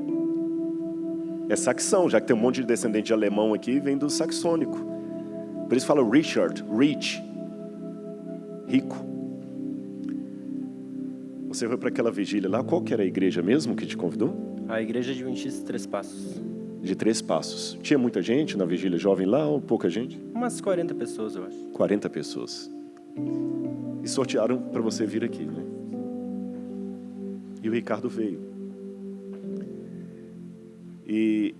É saxão, já que tem um monte de descendente de alemão aqui, vem do saxônico. Por isso fala Richard, rich, rico. Você foi para aquela vigília lá, qual que era a igreja mesmo que te convidou? A Igreja Adventista Três Passos. De Três Passos. Tinha muita gente na vigília jovem lá ou pouca gente? Umas 40 pessoas, eu acho. 40 pessoas. E sortearam para você vir aqui, né? E o Ricardo veio. E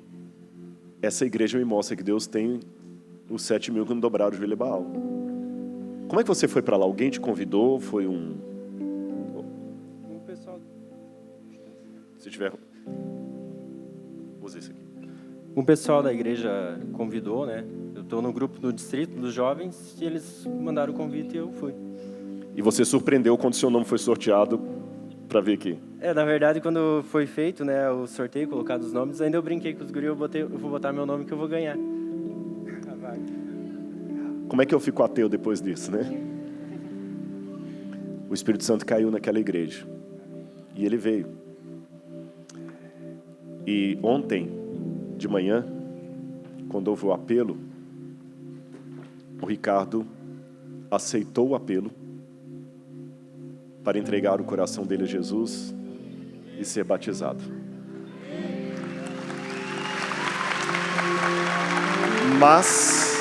essa igreja me mostra que Deus tem os 7.000 que não dobraram o joelho a Baal. Como é que você foi para lá? Alguém te convidou? Foi um... O pessoal... Se tiver... Usa isso aqui. O pessoal da igreja convidou, né? Eu estou no grupo do distrito dos jovens e eles mandaram o convite e eu fui. E você surpreendeu quando seu nome foi sorteado para vir aqui? Na verdade, quando foi feito, né, o sorteio, colocado os nomes, ainda eu brinquei com os guris, eu vou botar meu nome que eu vou ganhar. A vaga. Como é que eu fico ateu depois disso, né? O Espírito Santo caiu naquela igreja. E ele veio. E ontem, de manhã, quando houve o apelo, o Ricardo aceitou o apelo para entregar o coração dele a Jesus e ser batizado. Mas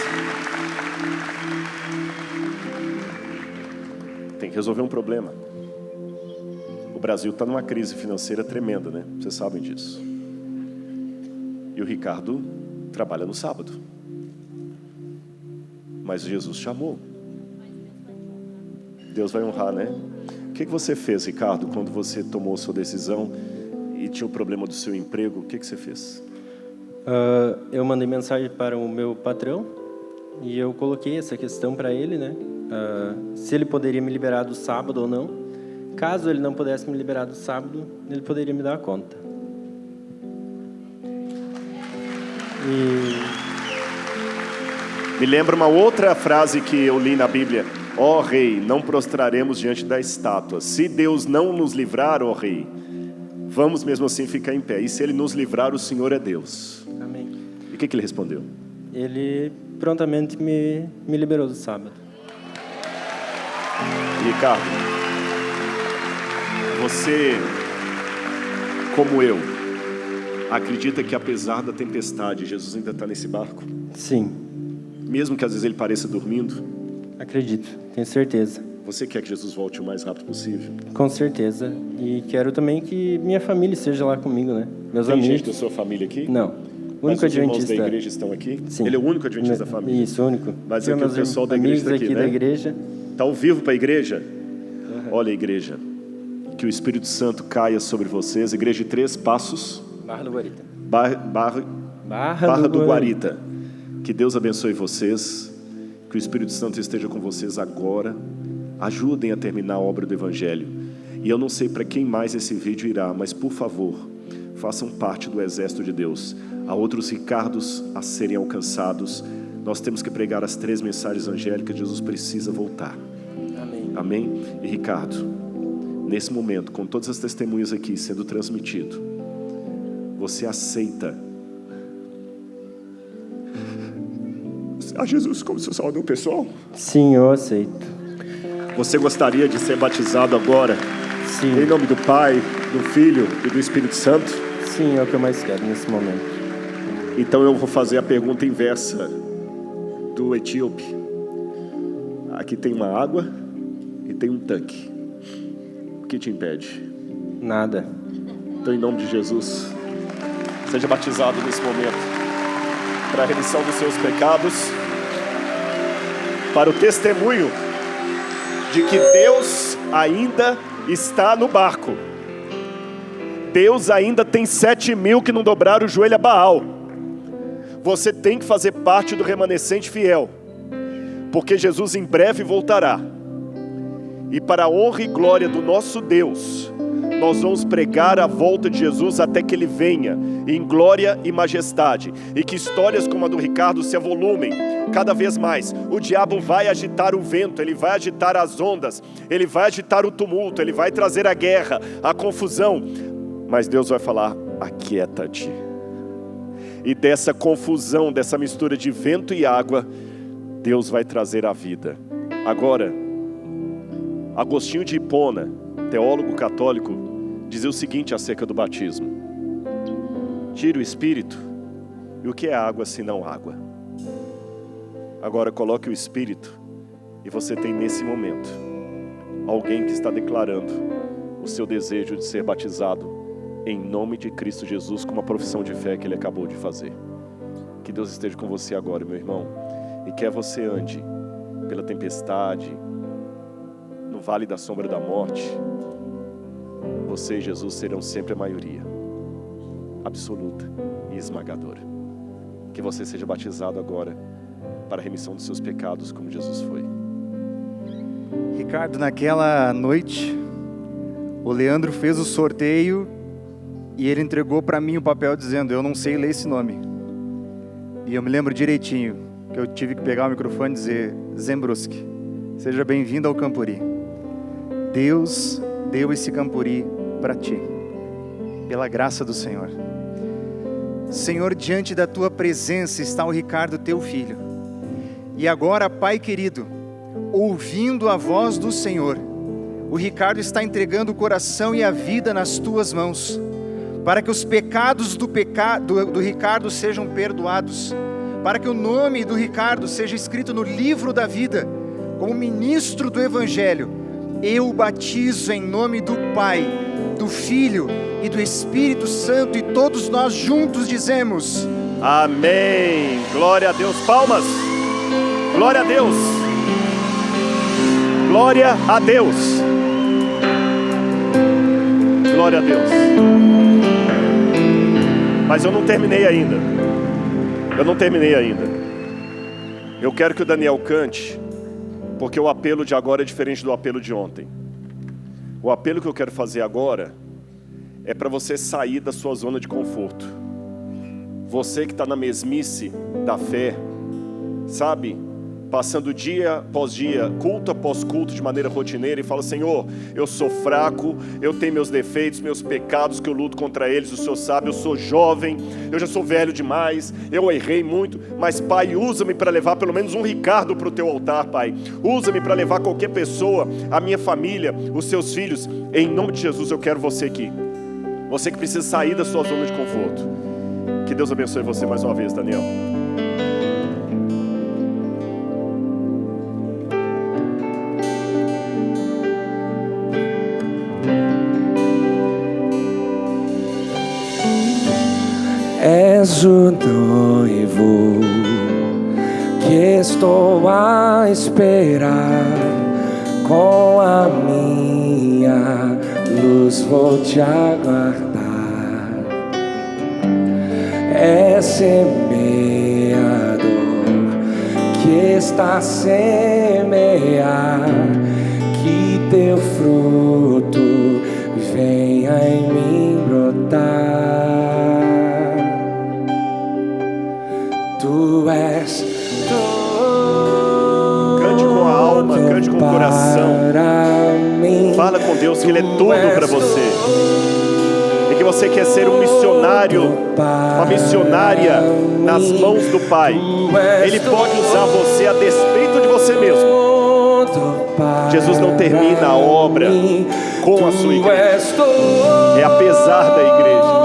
tem que resolver um problema. O Brasil está numa crise financeira tremenda, né? Vocês sabem disso. E o Ricardo trabalha no sábado. Mas Jesus chamou. Deus vai honrar, né? O que você fez, Ricardo, quando você tomou sua decisão e tinha o problema do seu emprego? O que você fez? Eu mandei mensagem para o meu patrão e eu coloquei essa questão para ele, né? Se ele poderia me liberar do sábado ou não. Caso ele não pudesse me liberar do sábado, ele poderia me dar a conta. Me lembra uma outra frase que eu li na Bíblia. Ó rei, não prostraremos diante da estátua. Se Deus não nos livrar, ó rei, vamos mesmo assim ficar em pé. E se Ele nos livrar, o Senhor é Deus. Amém. E o que ele respondeu? Ele prontamente me liberou do sábado. Ricardo, você, como eu, acredita que apesar da tempestade, Jesus ainda está nesse barco? Sim. Mesmo que às vezes ele pareça dormindo? Acredito, tenho certeza. Você quer que Jesus volte o mais rápido possível? Com certeza. E quero também que minha família esteja lá comigo, né? Meus Tem amigos. gente da sua família aqui? Não. O Mas único os irmãos adventista. da igreja estão aqui? Sim. Ele é o único adventista da família? Isso, único. Mas Tem aqui o meus pessoal da igreja amigos está aqui, aqui né? da igreja. Está ao vivo para a igreja? Olha, igreja, que o Espírito Santo caia sobre vocês. Igreja de Três Passos, Barra do Guarita. Barra do Guarita. Que Deus abençoe vocês, que o Espírito Santo esteja com vocês agora. Ajudem a terminar a obra do Evangelho. E eu não sei para quem mais esse vídeo irá, mas por favor, façam parte do exército de Deus. Há outros Ricardos a serem alcançados. Nós temos que pregar as 3 mensagens angélicas. Jesus precisa voltar. Amém. Amém? E Ricardo, nesse momento, com todas as testemunhas aqui sendo transmitido, você aceita a Jesus como seu salvador pessoal? Sim, eu aceito. Você gostaria de ser batizado agora? Sim. Em nome do Pai, do Filho e do Espírito Santo? Sim, é o que eu mais quero nesse momento. Então eu vou fazer a pergunta inversa do etíope. Aqui tem uma água e tem um tanque. O que te impede? Nada. Então, em nome de Jesus, seja batizado nesse momento, para a remissão dos seus pecados, para o testemunho de que Deus ainda está no barco. Deus ainda tem 7.000 que não dobraram o joelho a Baal. Você tem que fazer parte do remanescente fiel, porque Jesus em breve voltará. E para a honra e glória do nosso Deus, nós vamos pregar a volta de Jesus até que Ele venha, em glória e majestade. E que histórias como a do Ricardo se avolumem cada vez mais. O diabo vai agitar o vento, ele vai agitar as ondas, ele vai agitar o tumulto, ele vai trazer a guerra, a confusão. Mas Deus vai falar: aquieta-te. E dessa confusão, dessa mistura de vento e água, Deus vai trazer a vida. Agora, Agostinho de Hipona, teólogo católico, dizia o seguinte acerca do batismo: tire o espírito, e o que é água senão água? Agora coloque o espírito, e você tem nesse momento alguém que está declarando o seu desejo de ser batizado em nome de Cristo Jesus, com uma profissão de fé que ele acabou de fazer. Que Deus esteja com você agora, meu irmão, e quer você ande pela tempestade, no vale da sombra da morte, você e Jesus serão sempre a maioria absoluta e esmagadora. Que você seja batizado agora para a remissão dos seus pecados, como Jesus foi. Ricardo, naquela noite, o Leandro fez o sorteio e ele entregou para mim o papel dizendo: eu não sei ler esse nome. E eu me lembro direitinho que eu tive que pegar o microfone e dizer: Zembruski, seja bem-vindo ao Campuri. Deus deu esse Campuri para ti, pela graça do Senhor. Senhor, diante da tua presença está o Ricardo, teu filho. E agora, Pai querido, ouvindo a voz do Senhor, o Ricardo está entregando o coração e a vida nas tuas mãos, para que os pecados do Ricardo sejam perdoados, para que o nome do Ricardo seja escrito no livro da vida, como ministro do Evangelho. Eu batizo em nome do Pai, do Filho e do Espírito Santo, e todos nós juntos dizemos: amém. Glória a Deus. Palmas. Glória a Deus. Glória a Deus. Glória a Deus. Mas eu não terminei ainda. Eu quero que o Daniel cante, porque o apelo de agora é diferente do apelo de ontem. O apelo que eu quero fazer agora é para você sair da sua zona de conforto. Você que está na mesmice da fé, sabe? Passando dia após dia, culto após culto, de maneira rotineira, e fala: Senhor, eu sou fraco, eu tenho meus defeitos, meus pecados que eu luto contra eles, o Senhor sabe, eu sou jovem, eu já sou velho demais, eu errei muito, mas Pai, usa-me para levar pelo menos um Ricardo para o teu altar, Pai. Usa-me para levar qualquer pessoa, a minha família, os seus filhos. Em nome de Jesus, eu quero você aqui. Você que precisa sair da sua zona de conforto. Que Deus abençoe você mais uma vez, Daniel. És o noivo que estou a esperar, com a minha luz vou te aguardar. És semeador que está a semear, que teu fruto venha em mim brotar. Tu és tudo. Cante com a alma, cante com o coração. Fala com Deus que Ele é tudo para você. E que você quer ser um missionário, uma missionária nas mãos do Pai. Ele pode usar você a despeito de você mesmo. Jesus não termina a obra com a sua igreja, é apesar da igreja,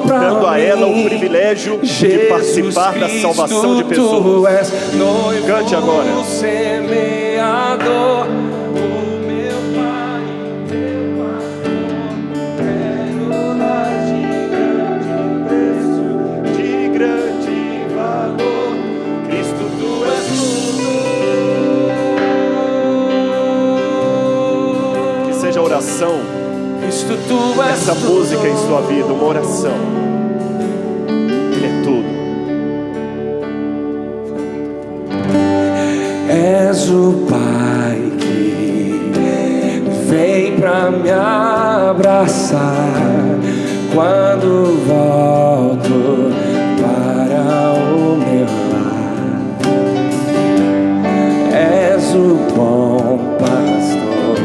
dando a ela o privilégio de participar da salvação de pessoas. Cante agora. essa música em sua vida, uma oração. Ele é tudo. És o Pai que vem pra me abraçar quando volto para o meu lar. És o bom pastor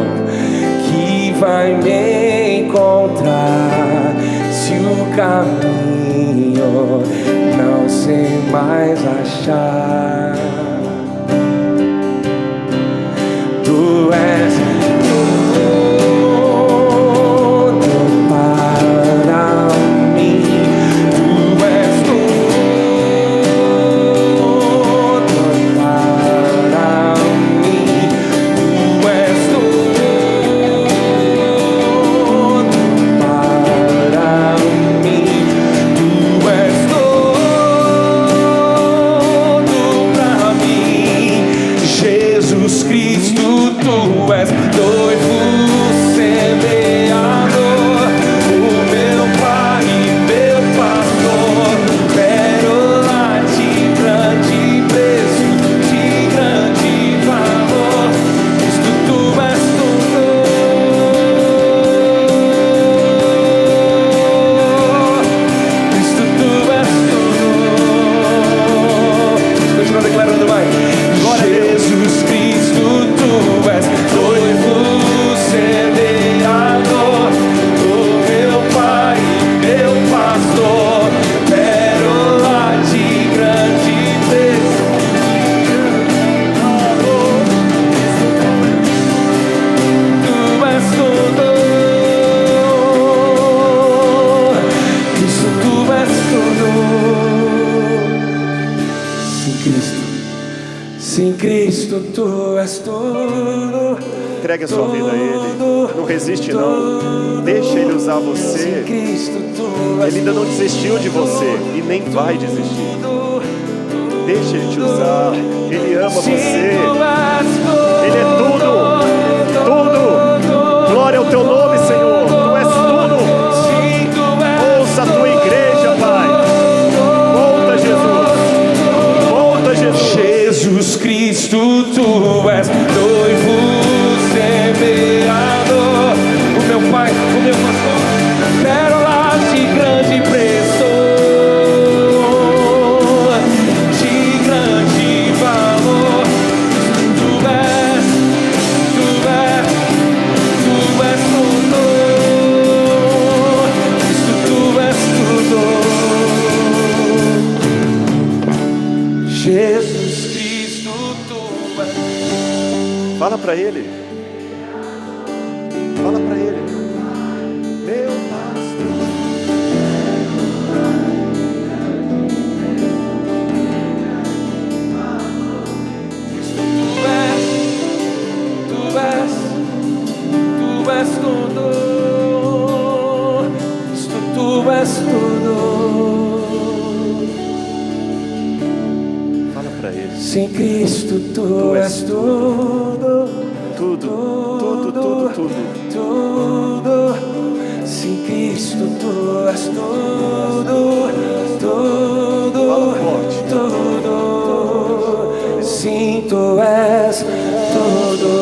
que vai me encontrar se o caminho não sei mais achar. Tu és tudo para mim. Tu és tudo para mim. Tu és tudo para mim. Tu és tudo para mim. Jesus Cristo, tu és noivo semeador, o meu Pai e meu pastor, pérola de grande preço, de grande valor. Cristo, tu és tudo. Cristo, tu és tudo. Continua declarando mais. Jesus Cristo, tu és noivo semeador, o meu Pai e meu pastor, pérola de grande preço. Tu és tudo. Cristo, tu és tudo. Sim, Cristo. Sim, Cristo, tu és tudo. Entregue a sua vida a Ele. Não resiste não. Deixa Ele usar você. Ele ainda não desistiu de você e nem vai desistir. Deixa Ele te usar. Ele ama você. Ele é tudo. Tudo. Glória ao teu nome, Senhor. Tu és tudo. Ouça a tua igreja, Pai. Volta, Jesus. Volta, Jesus. Jesus Cristo, tu és noivo semeador, o meu Pai, o meu pastor, pérola de grande preço, de grande valor. Tu és tudo. Cristo, tu és tudo. Jesus Cristo, tu és. Fala para Ele. Fala para Ele. Meu pastor. Tu és tudo. Cristo, tu és tudo. Fala para Ele. Sim, Cristo, tu és tudo. Tudo, tudo, tudo, tudo. Tudo. Sim, Cristo, tu és tudo. Tudo. Fala forte. Tudo. Sim, tu és tudo.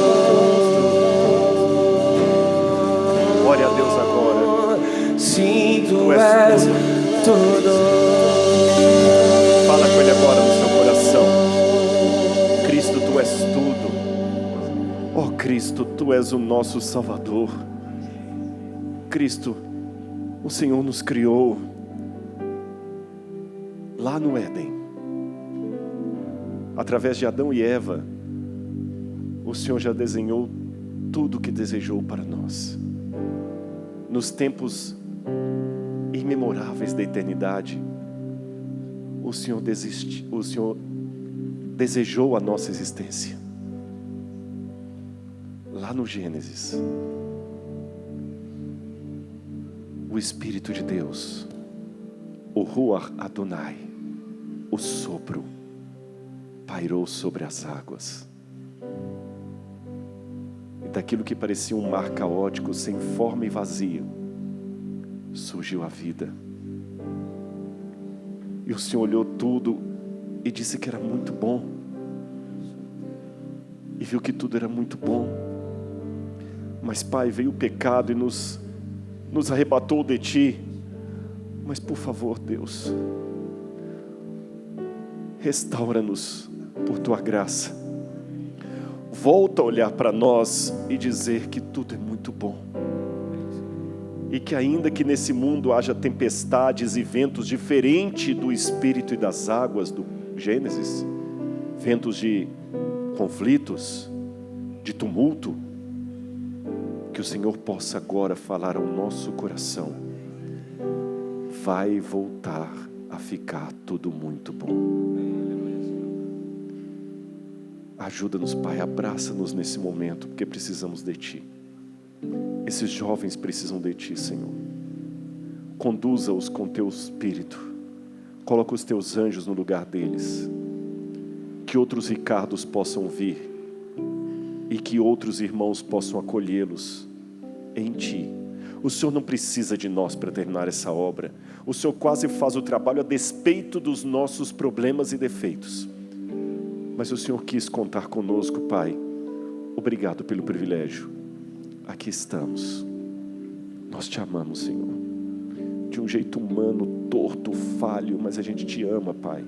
Glória a Deus agora. Sim, tu Tu és és tudo. tudo. Fala com Ele agora no seu coração. Cristo, tu és tudo. Oh Cristo, tu és o nosso Salvador. Cristo, o Senhor nos criou lá no Éden. Através de Adão e Eva, o Senhor já desenhou tudo o que desejou para nós. Nos tempos imemoráveis da eternidade, o Senhor desejou a nossa existência. Lá no Gênesis, o Espírito de Deus, o Ruach Adonai, o sopro, pairou sobre as águas. E daquilo que parecia um mar caótico, sem forma e vazio, surgiu a vida. E o Senhor olhou tudo e disse que era muito bom. E viu que tudo era muito bom. Mas, Pai, veio o pecado e nos arrebatou de Ti. Mas, por favor, Deus, restaura-nos por Tua graça. Volta a olhar para nós e dizer que tudo é muito bom. E que ainda que nesse mundo haja tempestades e ventos diferentes do espírito e das águas do Gênesis, ventos de conflitos, de tumulto, que o Senhor possa agora falar ao nosso coração: vai voltar a ficar tudo muito bom. Ajuda-nos, Pai, abraça-nos nesse momento, porque precisamos de Ti. Esses jovens precisam de Ti, Senhor. Conduza-os com Teu Espírito. Coloca os Teus anjos no lugar deles. Que outros Ricardos possam vir e que outros irmãos possam acolhê-los em Ti. O Senhor não precisa de nós para terminar essa obra. O Senhor quase faz o trabalho a despeito dos nossos problemas e defeitos. Mas o Senhor quis contar conosco, Pai. Obrigado pelo privilégio. Aqui estamos. Nós Te amamos, Senhor. De um jeito humano, torto, falho, mas a gente Te ama, Pai.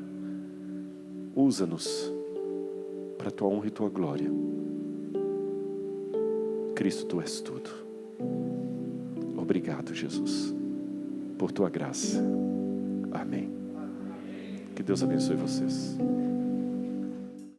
Usa-nos para a Tua honra e Tua glória. Cristo, Tu és tudo. Obrigado, Jesus, por Tua graça. Amém. Que Deus abençoe vocês.